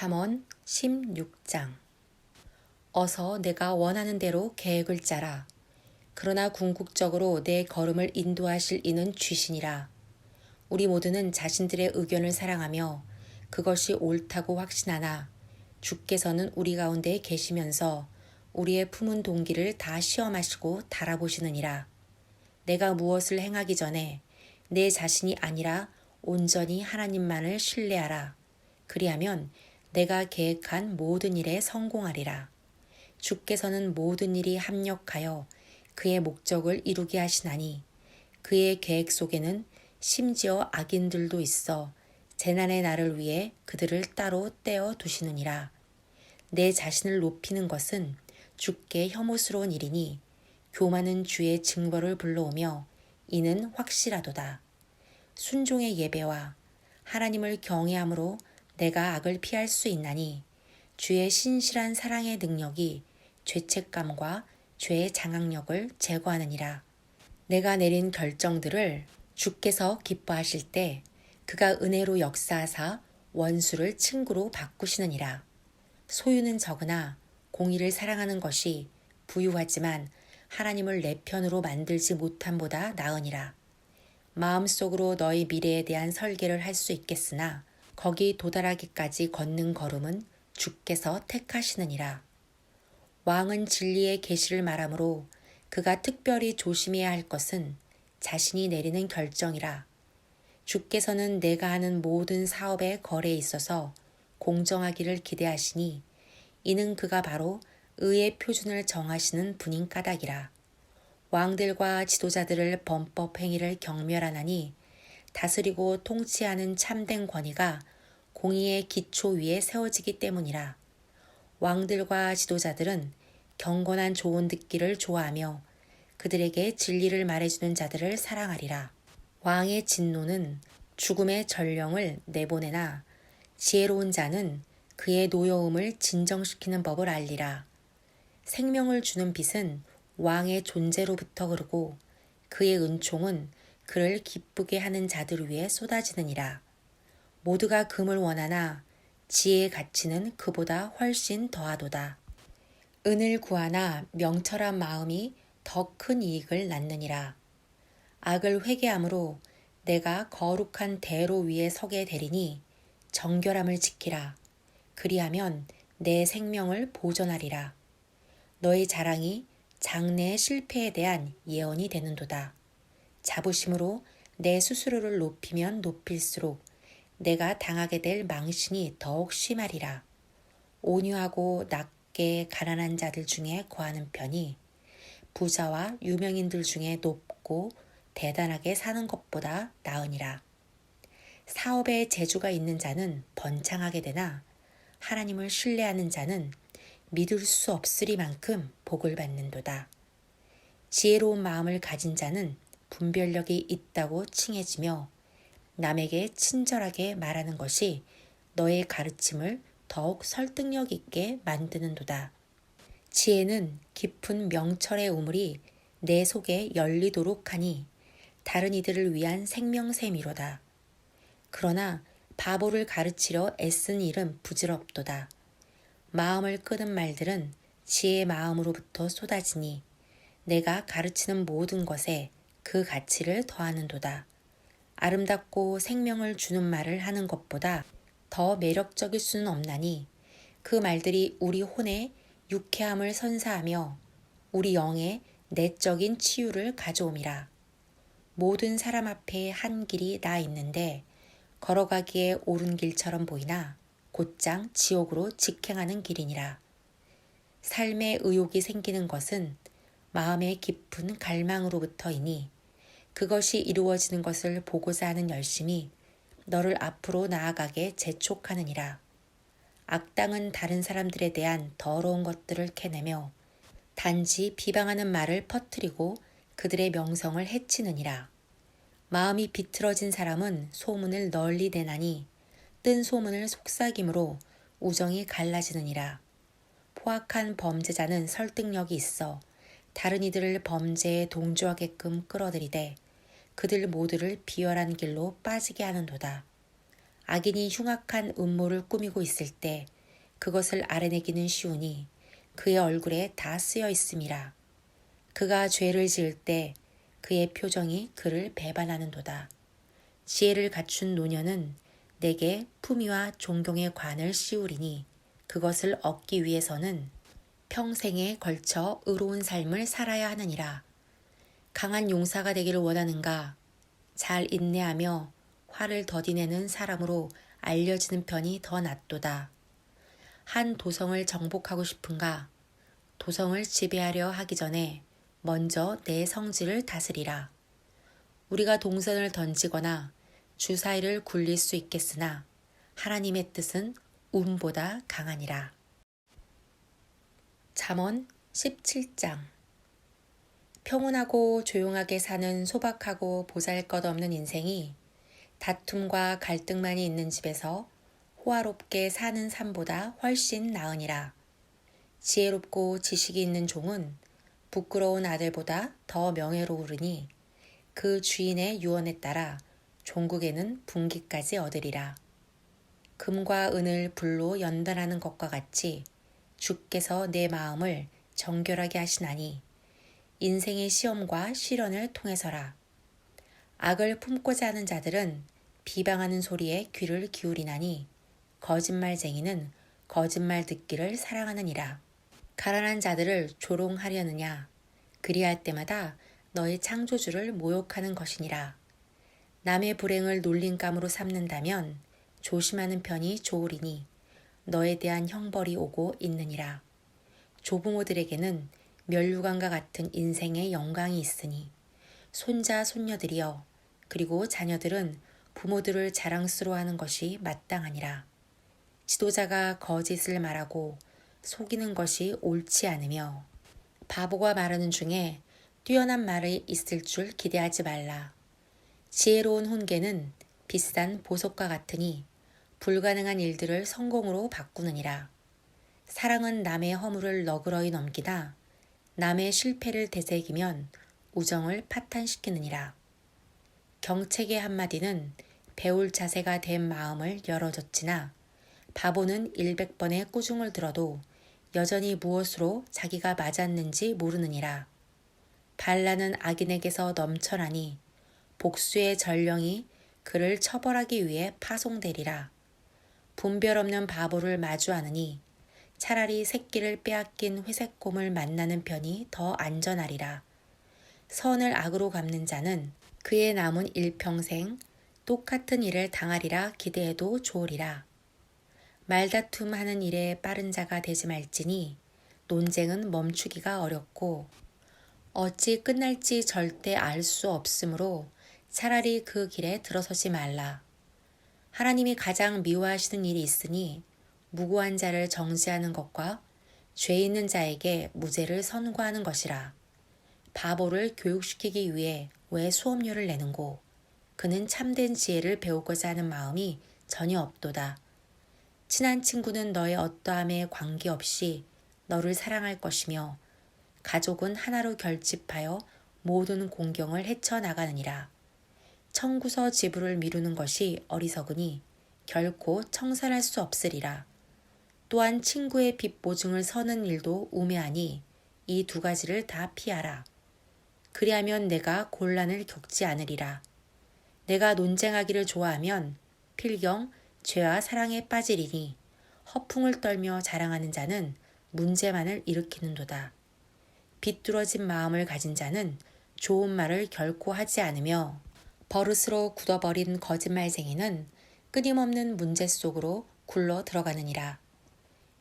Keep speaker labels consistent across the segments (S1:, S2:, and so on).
S1: 잠언 16장. 어서 내가 원하는 대로 계획을 짜라. 그러나 궁극적으로 내 걸음을 인도하실 이는 주시니라. 우리 모두는 자신들의 의견을 사랑하며 그것이 옳다고 확신하나 주께서는 우리 가운데 계시면서 우리의 품은 동기를 다 시험하시고 달아보시느니라. 내가 무엇을 행하기 전에 내 자신이 아니라 온전히 하나님만을 신뢰하라. 그리하면 내가 계획한 모든 일에 성공하리라. 주께서는 모든 일이 합력하여 그의 목적을 이루게 하시나니 그의 계획 속에는 심지어 악인들도 있어 재난의 날을 위해 그들을 따로 떼어 두시느니라. 내 자신을 높이는 것은 주께 혐오스러운 일이니 교만은 주의 징벌을 불러오며 이는 확실하도다. 순종의 예배와 하나님을 경외함으로 내가 악을 피할 수 있나니 주의 신실한 사랑의 능력이 죄책감과 죄의 장악력을 제거하느니라. 내가 내린 결정들을 주께서 기뻐하실 때 그가 은혜로 역사하사 원수를 친구로 바꾸시느니라. 소유는 적으나 공의를 사랑하는 것이 부유하지만 하나님을 내 편으로 만들지 못함보다 나으니라. 마음속으로 너희 미래에 대한 설계를 할 수 있겠으나 거기 도달하기까지 걷는 걸음은 주께서 택하시느니라. 왕은 진리의 계시를 말하므로 그가 특별히 조심해야 할 것은 자신이 내리는 결정이라. 주께서는 내가 하는 모든 사업의 거래에 있어서 공정하기를 기대하시니 이는 그가 바로 의의 표준을 정하시는 분인 까닭이라. 왕들과 지도자들을 범법 행위를 경멸하나니 다스리고 통치하는 참된 권위가 공의의 기초 위에 세워지기 때문이라. 왕들과 지도자들은 경건한 조언 듣기를 좋아하며 그들에게 진리를 말해주는 자들을 사랑하리라. 왕의 진노는 죽음의 전령을 내보내나 지혜로운 자는 그의 노여움을 진정시키는 법을 알리라. 생명을 주는 빛은 왕의 존재로부터 흐르고 그의 은총은 그를 기쁘게 하는 자들을 위해 쏟아지느니라. 모두가 금을 원하나 지혜의 가치는 그보다 훨씬 더하도다. 은을 구하나 명철한 마음이 더 큰 이익을 낳느니라. 악을 회개함으로 내가 거룩한 대로 위에 서게 되리니 정결함을 지키라. 그리하면 내 생명을 보존하리라. 너의 자랑이 장래의 실패에 대한 예언이 되는도다. 자부심으로 내 스스로를 높이면 높일수록 내가 당하게 될 망신이 더욱 심하리라. 온유하고 낮게 가난한 자들 중에 거하는 편이 부자와 유명인들 중에 높고 대단하게 사는 것보다 나으니라. 사업에 재주가 있는 자는 번창하게 되나 하나님을 신뢰하는 자는 믿을 수 없으리만큼 복을 받는도다. 지혜로운 마음을 가진 자는 분별력이 있다고 칭해지며 남에게 친절하게 말하는 것이 너의 가르침을 더욱 설득력 있게 만드는도다. 지혜는 깊은 명철의 우물이 내 속에 열리도록 하니 다른 이들을 위한 생명샘이로다. 그러나 바보를 가르치려 애쓴 일은 부질없도다. 마음을 끄는 말들은 지혜의 마음으로부터 쏟아지니 내가 가르치는 모든 것에 그 가치를 더하는도다. 아름답고 생명을 주는 말을 하는 것보다 더 매력적일 수는 없나니 그 말들이 우리 혼에 유쾌함을 선사하며 우리 영에 내적인 치유를 가져옴이라. 모든 사람 앞에 한 길이 나 있는데 걸어가기에 옳은 길처럼 보이나 곧장 지옥으로 직행하는 길이니라. 삶에 의욕이 생기는 것은 마음의 깊은 갈망으로부터이니 그것이 이루어지는 것을 보고자 하는 열심이 너를 앞으로 나아가게 재촉하느니라. 악당은 다른 사람들에 대한 더러운 것들을 캐내며 단지 비방하는 말을 퍼뜨리고 그들의 명성을 해치느니라. 마음이 비틀어진 사람은 소문을 널리 내나니 뜬 소문을 속삭임으로 우정이 갈라지느니라. 포악한 범죄자는 설득력이 있어 다른 이들을 범죄에 동조하게끔 끌어들이되 그들 모두를 비열한 길로 빠지게 하는도다. 악인이 흉악한 음모를 꾸미고 있을 때 그것을 알아내기는 쉬우니 그의 얼굴에 다 쓰여 있음이라. 그가 죄를 지을 때 그의 표정이 그를 배반하는도다. 지혜를 갖춘 노년은 내게 품위와 존경의 관을 씌우리니 그것을 얻기 위해서는 평생에 걸쳐 의로운 삶을 살아야 하느니라. 강한 용사가 되기를 원하는가? 잘 인내하며 화를 더디내는 사람으로 알려지는 편이 더 낫도다. 한 도성을 정복하고 싶은가? 도성을 지배하려 하기 전에 먼저 내 성질을 다스리라. 우리가 동선을 던지거나 주사위를 굴릴 수 있겠으나 하나님의 뜻은 운보다 강하니라. 잠언 17장. 평온하고 조용하게 사는 소박하고 보잘것없는 인생이 다툼과 갈등만이 있는 집에서 호화롭게 사는 삶보다 훨씬 나으니라. 지혜롭고 지식이 있는 종은 부끄러운 아들보다 더 명예로우르니 그 주인의 유언에 따라 종국에는 분기까지 얻으리라. 금과 은을 불로 연단하는 것과 같이 주께서 내 마음을 정결하게 하시나니 인생의 시험과 시련을 통해서라. 악을 품고자 하는 자들은 비방하는 소리에 귀를 기울이나니 거짓말쟁이는 거짓말 듣기를 사랑하느니라. 가난한 자들을 조롱하려느냐? 그리할 때마다 너의 창조주를 모욕하는 것이니라. 남의 불행을 놀림감으로 삼는다면 조심하는 편이 좋으리니 너에 대한 형벌이 오고 있느니라. 조부모들에게는 면류관과 같은 인생의 영광이 있으니 손자 손녀들이여 그리고 자녀들은 부모들을 자랑스러워하는 것이 마땅하니라. 지도자가 거짓을 말하고 속이는 것이 옳지 않으며 바보가 말하는 중에 뛰어난 말이 있을 줄 기대하지 말라. 지혜로운 훈계는 비싼 보석과 같으니 불가능한 일들을 성공으로 바꾸느니라. 사랑은 남의 허물을 너그러이 넘기다 남의 실패를 되새기면 우정을 파탄시키느니라. 경책의 한마디는 배울 자세가 된 마음을 열어줬지나 바보는 100번의 꾸중을 들어도 여전히 무엇으로 자기가 맞았는지 모르느니라. 반란은 악인에게서 넘쳐나니 복수의 전령이 그를 처벌하기 위해 파송되리라. 분별 없는 바보를 마주하느니 차라리 새끼를 빼앗긴 회색곰을 만나는 편이 더 안전하리라. 선을 악으로 갚는 자는 그의 남은 일평생 똑같은 일을 당하리라 기대해도 좋으리라. 말다툼하는 일에 빠른 자가 되지 말지니 논쟁은 멈추기가 어렵고 어찌 끝날지 절대 알 수 없으므로 차라리 그 길에 들어서지 말라. 하나님이 가장 미워하시는 일이 있으니 무고한 자를 정죄하는 것과 죄 있는 자에게 무죄를 선고하는 것이라. 바보를 교육시키기 위해 왜 수업료를 내는고? 그는 참된 지혜를 배우고자 하는 마음이 전혀 없도다. 친한 친구는 너의 어떠함에 관계없이 너를 사랑할 것이며 가족은 하나로 결집하여 모든 공경을 헤쳐나가느니라. 청구서 지불을 미루는 것이 어리석으니 결코 청산할 수 없으리라. 또한 친구의 빚 보증을 서는 일도 우매하니 이 두 가지를 다 피하라. 그리하면 내가 곤란을 겪지 않으리라. 내가 논쟁하기를 좋아하면 필경 죄와 사랑에 빠지리니 허풍을 떨며 자랑하는 자는 문제만을 일으키는도다. 비뚤어진 마음을 가진 자는 좋은 말을 결코 하지 않으며 버릇으로 굳어버린 거짓말쟁이는 끊임없는 문제 속으로 굴러 들어가느니라.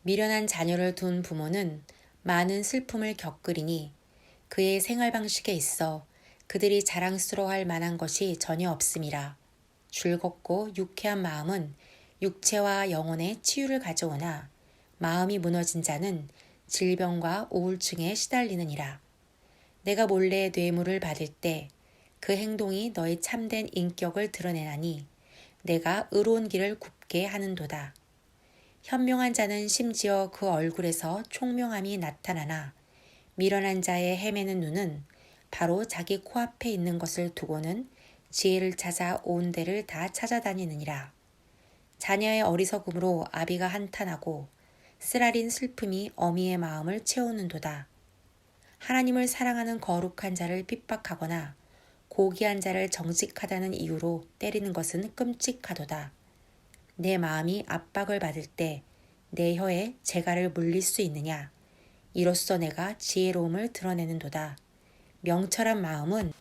S1: 미련한 자녀를 둔 부모는 많은 슬픔을 겪으리니 그의 생활 방식에 있어 그들이 자랑스러워할 만한 것이 전혀 없음이라. 즐겁고 유쾌한 마음은 육체와 영혼의 치유를 가져오나 마음이 무너진 자는 질병과 우울증에 시달리느니라. 내가 몰래 뇌물을 받을 때 그 행동이 너의 참된 인격을 드러내나니 내가 의로운 길을 굽게 하는도다. 현명한 자는 심지어 그 얼굴에서 총명함이 나타나나 미련한 자의 헤매는 눈은 바로 자기 코앞에 있는 것을 두고는 지혜를 찾아 온 데를 다 찾아다니느니라. 자녀의 어리석음으로 아비가 한탄하고 쓰라린 슬픔이 어미의 마음을 채우는도다. 하나님을 사랑하는 거룩한 자를 핍박하거나 고귀한 자를 정직하다는 이유로 때리는 것은 끔찍하도다. 내 마음이 압박을 받을 때 내 혀에 재갈을 물릴 수 있느냐? 이로써 내가 지혜로움을 드러내는도다. 명철한 마음은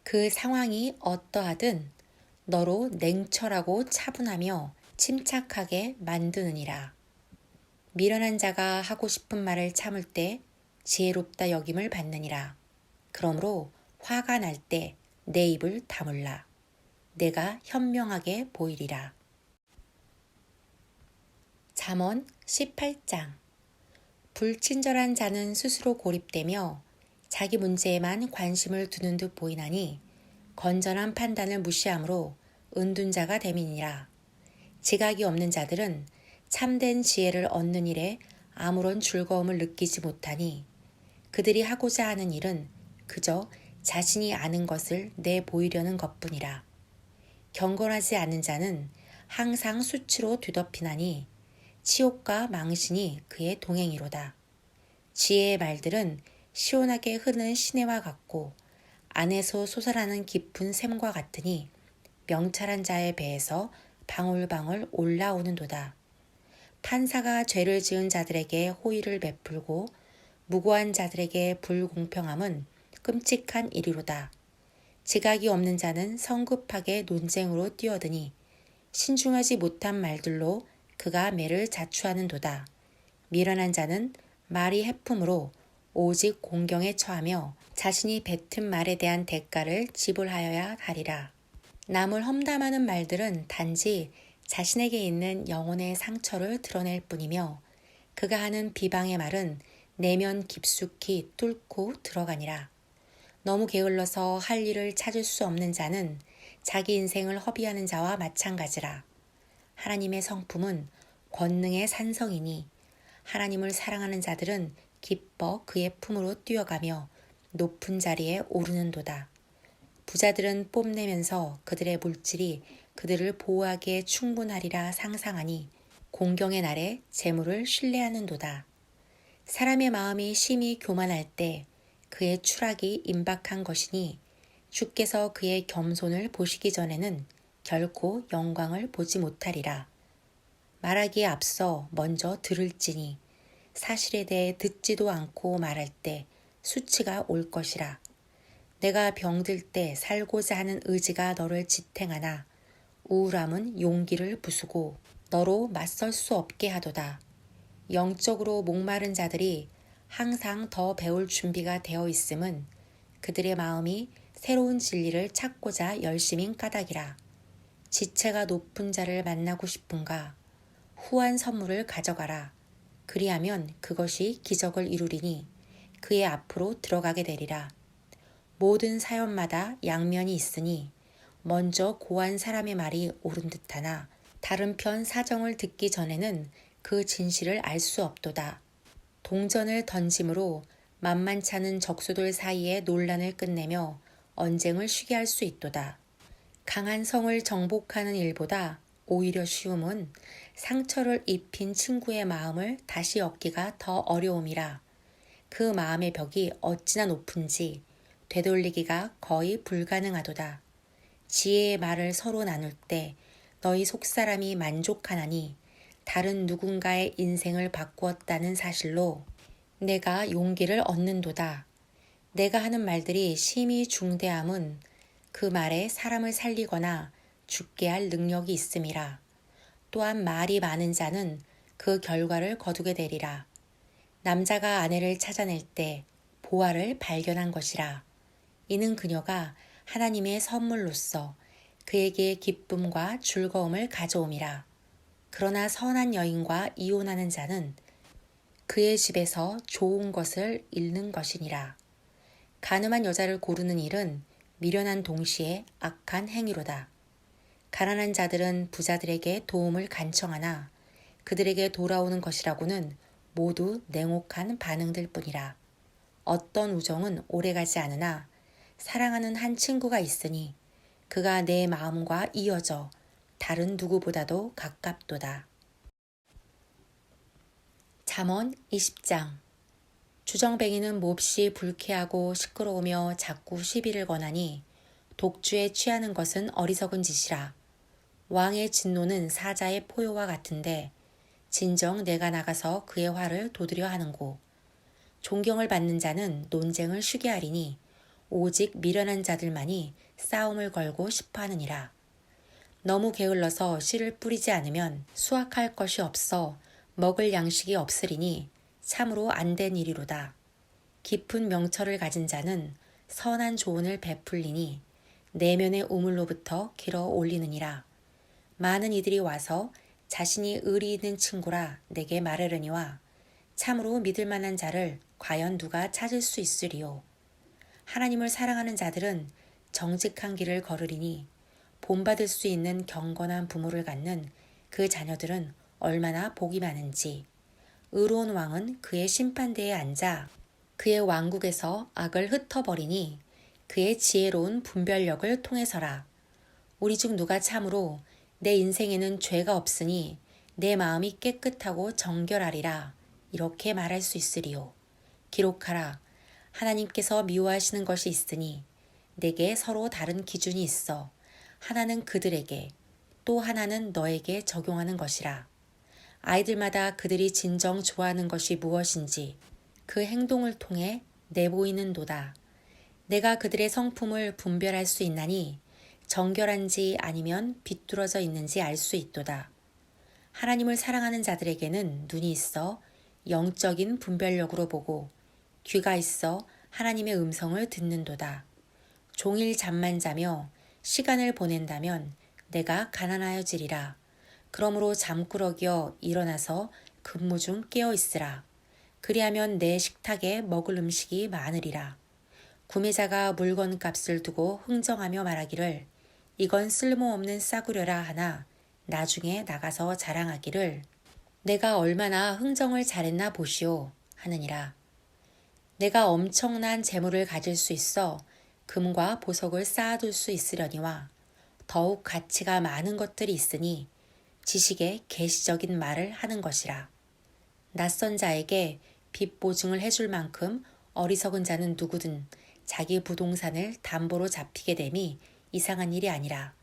S1: 그 상황이 어떠하든 너로 냉철하고 차분하며 침착하게 만드느니라. 미련한 자가 하고 싶은 말을 참을 때 지혜롭다 여김을 받느니라. 그러므로 화가 날 때 내 입을 다물라. 내가 현명하게 보이리라. 잠언 18장. 불친절한 자는 스스로 고립되며 자기 문제에만 관심을 두는 듯 보이나니 건전한 판단을 무시함으로 은둔자가 됨이니라. 지각이 없는 자들은 참된 지혜를 얻는 일에 아무런 즐거움을 느끼지 못하니 그들이 하고자 하는 일은 그저 자신이 아는 것을 내보이려는 것뿐이라. 경건하지 않은 자는 항상 수치로 뒤덮이나니 치욕과 망신이 그의 동행이로다. 지혜의 말들은 시원하게 흐르는 시내와 같고 안에서 솟아나는 깊은 샘과 같으니 명철한 자의 배에서 방울방울 올라오는도다. 판사가 죄를 지은 자들에게 호의를 베풀고 무고한 자들에게 불공평함은 끔찍한 일이로다. 지각이 없는 자는 성급하게 논쟁으로 뛰어드니 신중하지 못한 말들로 그가 매를 자초하는도다. 미련한 자는 말이 해품으로 오직 공경에 처하며 자신이 뱉은 말에 대한 대가를 지불하여야 하리라. 남을 험담하는 말들은 단지 자신에게 있는 영혼의 상처를 드러낼 뿐이며 그가 하는 비방의 말은 내면 깊숙이 뚫고 들어가니라. 너무 게을러서 할 일을 찾을 수 없는 자는 자기 인생을 허비하는 자와 마찬가지라. 하나님의 성품은 권능의 산성이니 하나님을 사랑하는 자들은 기뻐 그의 품으로 뛰어가며 높은 자리에 오르는도다. 부자들은 뽐내면서 그들의 물질이 그들을 보호하기에 충분하리라 상상하니 공경의 날에 재물을 신뢰하는도다. 사람의 마음이 심히 교만할 때 그의 추락이 임박한 것이니 주께서 그의 겸손을 보시기 전에는 결코 영광을 보지 못하리라. 말하기에 앞서 먼저 들을지니 사실에 대해 듣지도 않고 말할 때 수치가 올 것이라. 내가 병들 때 살고자 하는 의지가 너를 지탱하나 우울함은 용기를 부수고 너로 맞설 수 없게 하도다. 영적으로 목마른 자들이 항상 더 배울 준비가 되어 있음은 그들의 마음이 새로운 진리를 찾고자 열심인 까닭이라. 지체가 높은 자를 만나고 싶은가? 후한 선물을 가져가라. 그리하면 그것이 기적을 이루리니 그의 앞으로 들어가게 되리라. 모든 사연마다 양면이 있으니 먼저 고한 사람의 말이 옳은 듯하나 다른 편 사정을 듣기 전에는 그 진실을 알 수 없도다. 동전을 던짐으로 만만찮은 적수들 사이에 논란을 끝내며 언쟁을 쉬게 할 수 있도다. 강한 성을 정복하는 일보다 오히려 쉬움은 상처를 입힌 친구의 마음을 다시 얻기가 더 어려움이라. 그 마음의 벽이 어찌나 높은지 되돌리기가 거의 불가능하도다. 지혜의 말을 서로 나눌 때 너희 속사람이 만족하나니 다른 누군가의 인생을 바꾸었다는 사실로 내가 용기를 얻는도다. 내가 하는 말들이 심히 중대함은 그 말에 사람을 살리거나 죽게 할 능력이 있음이라. 또한 말이 많은 자는 그 결과를 거두게 되리라. 남자가 아내를 찾아낼 때 보화를 발견한 것이라. 이는 그녀가 하나님의 선물로서 그에게 기쁨과 즐거움을 가져옴이라. 그러나 선한 여인과 이혼하는 자는 그의 집에서 좋은 것을 잃는 것이니라. 가늠한 여자를 고르는 일은 미련한 동시에 악한 행위로다. 가난한 자들은 부자들에게 도움을 간청하나 그들에게 돌아오는 것이라고는 모두 냉혹한 반응들 뿐이라. 어떤 우정은 오래가지 않으나 사랑하는 한 친구가 있으니 그가 내 마음과 이어져 다른 누구보다도 가깝도다. 잠언 20장. 주정뱅이는 몹시 불쾌하고 시끄러우며 자꾸 시비를 거나니 독주에 취하는 것은 어리석은 짓이라. 왕의 진노는 사자의 포효와 같은데 진정 내가 나가서 그의 화를 도두려 하는고. 존경을 받는 자는 논쟁을 쉬게 하리니 오직 미련한 자들만이 싸움을 걸고 싶어 하느니라. 너무 게을러서 씨를 뿌리지 않으면 수확할 것이 없어 먹을 양식이 없으리니 참으로 안된 일이로다. 깊은 명철을 가진 자는 선한 조언을 베풀리니 내면의 우물로부터 길어 올리느니라. 많은 이들이 와서 자신이 의리 있는 친구라 내게 말하려니와 참으로 믿을 만한 자를 과연 누가 찾을 수 있으리요. 하나님을 사랑하는 자들은 정직한 길을 걸으리니 본받을 수 있는 경건한 부모를 갖는 그 자녀들은 얼마나 복이 많은지. 의로운 왕은 그의 심판대에 앉아 그의 왕국에서 악을 흩어버리니 그의 지혜로운 분별력을 통해서라. 우리 중 누가 참으로 내 인생에는 죄가 없으니 내 마음이 깨끗하고 정결하리라 이렇게 말할 수 있으리요. 기록하라. 하나님께서 미워하시는 것이 있으니 내게 서로 다른 기준이 있어 하나는 그들에게 또 하나는 너에게 적용하는 것이라. 아이들마다 그들이 진정 좋아하는 것이 무엇인지 그 행동을 통해 내보이는도다. 내가 그들의 성품을 분별할 수 있나니 정결한지 아니면 비뚤어져 있는지 알 수 있도다. 하나님을 사랑하는 자들에게는 눈이 있어 영적인 분별력으로 보고 귀가 있어 하나님의 음성을 듣는도다. 종일 잠만 자며 시간을 보낸다면 내가 가난하여지리라. 그러므로 잠꾸러기여 일어나서 근무 중 깨어 있으라. 그리하면 내 식탁에 먹을 음식이 많으리라. 구매자가 물건값을 두고 흥정하며 말하기를 이건 쓸모없는 싸구려라 하나 나중에 나가서 자랑하기를 내가 얼마나 흥정을 잘했나 보시오 하느니라. 내가 엄청난 재물을 가질 수 있어 금과 보석을 쌓아둘 수 있으려니와 더욱 가치가 많은 것들이 있으니 지식의 계시적인 말을 하는 것이라. 낯선 자에게 빚 보증을 해줄 만큼 어리석은 자는 누구든 자기 부동산을 담보로 잡히게 됨이 이상한 일이 아니라.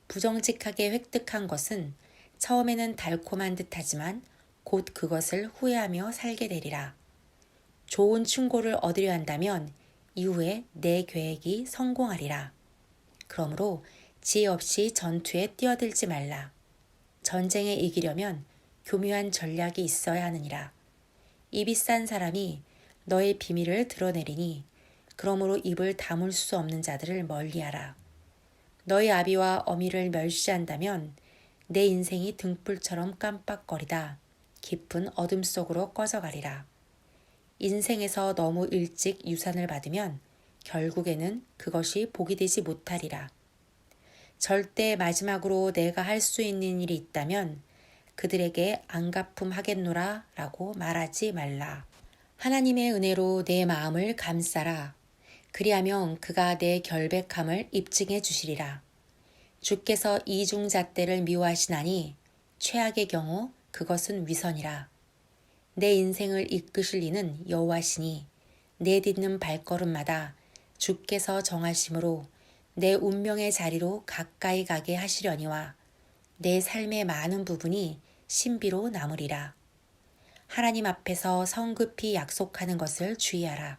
S1: 부정직하게 획득한 것은 처음에는 달콤한 듯하지만 곧 그것을 후회하며 살게 되리라. 좋은 충고를 얻으려 한다면 이후에 내 계획이 성공하리라. 그러므로 지혜 없이 전투에 뛰어들지 말라. 전쟁에 이기려면 교묘한 전략이 있어야 하느니라. 입이 싼 사람이 너의 비밀을 드러내리니 그러므로 입을 다물 수 없는 자들을 멀리하라. 너희 아비와 어미를 멸시한다면 내 인생이 등불처럼 깜빡거리다 깊은 어둠 속으로 꺼져가리라. 인생에서 너무 일찍 유산을 받으면 결국에는 그것이 복이 되지 못하리라. 절대 마지막으로 내가 할 수 있는 일이 있다면 그들에게 안갚음 하겠노라 라고 말하지 말라. 하나님의 은혜로 내 마음을 감싸라. 그리하면 그가 내 결백함을 입증해 주시리라. 주께서 이중잣대를 미워하시나니 최악의 경우 그것은 위선이라. 내 인생을 이끄실 이는 여호와시니 내 딛는 발걸음마다 주께서 정하심으로 내 운명의 자리로 가까이 가게 하시려니와 내 삶의 많은 부분이 신비로 남으리라. 하나님 앞에서 성급히 약속하는 것을 주의하라.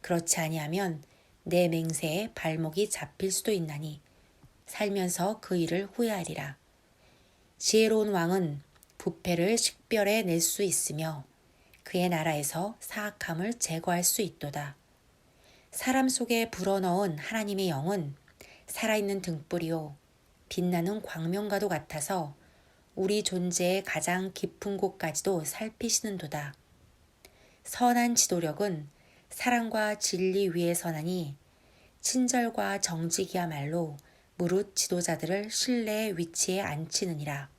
S1: 그렇지 아니하면 내 맹세에 발목이 잡힐 수도 있나니 살면서 그 일을 후회하리라. 지혜로운 왕은 부패를 식별해 낼 수 있으며 그의 나라에서 사악함을 제거할 수 있도다. 사람 속에 불어넣은 하나님의 영은 살아있는 등불이요 빛나는 광명과도 같아서 우리 존재의 가장 깊은 곳까지도 살피시는도다. 선한 지도력은 사랑과 진리 위에 선하니 친절과 정직이야말로 무릇 지도자들을 신뢰의 위치에 앉히느니라.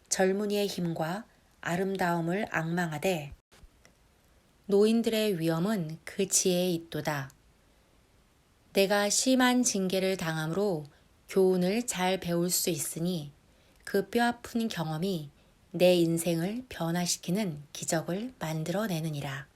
S1: 젊은이의 힘과 아름다움을 앙망하되 노인들의 위엄은 그 지혜에 있도다. 내가 심한 징계를 당함으로 교훈을 잘 배울 수 있으니 그 뼈아픈 경험이 내 인생을 변화시키는 기적을 만들어내느니라.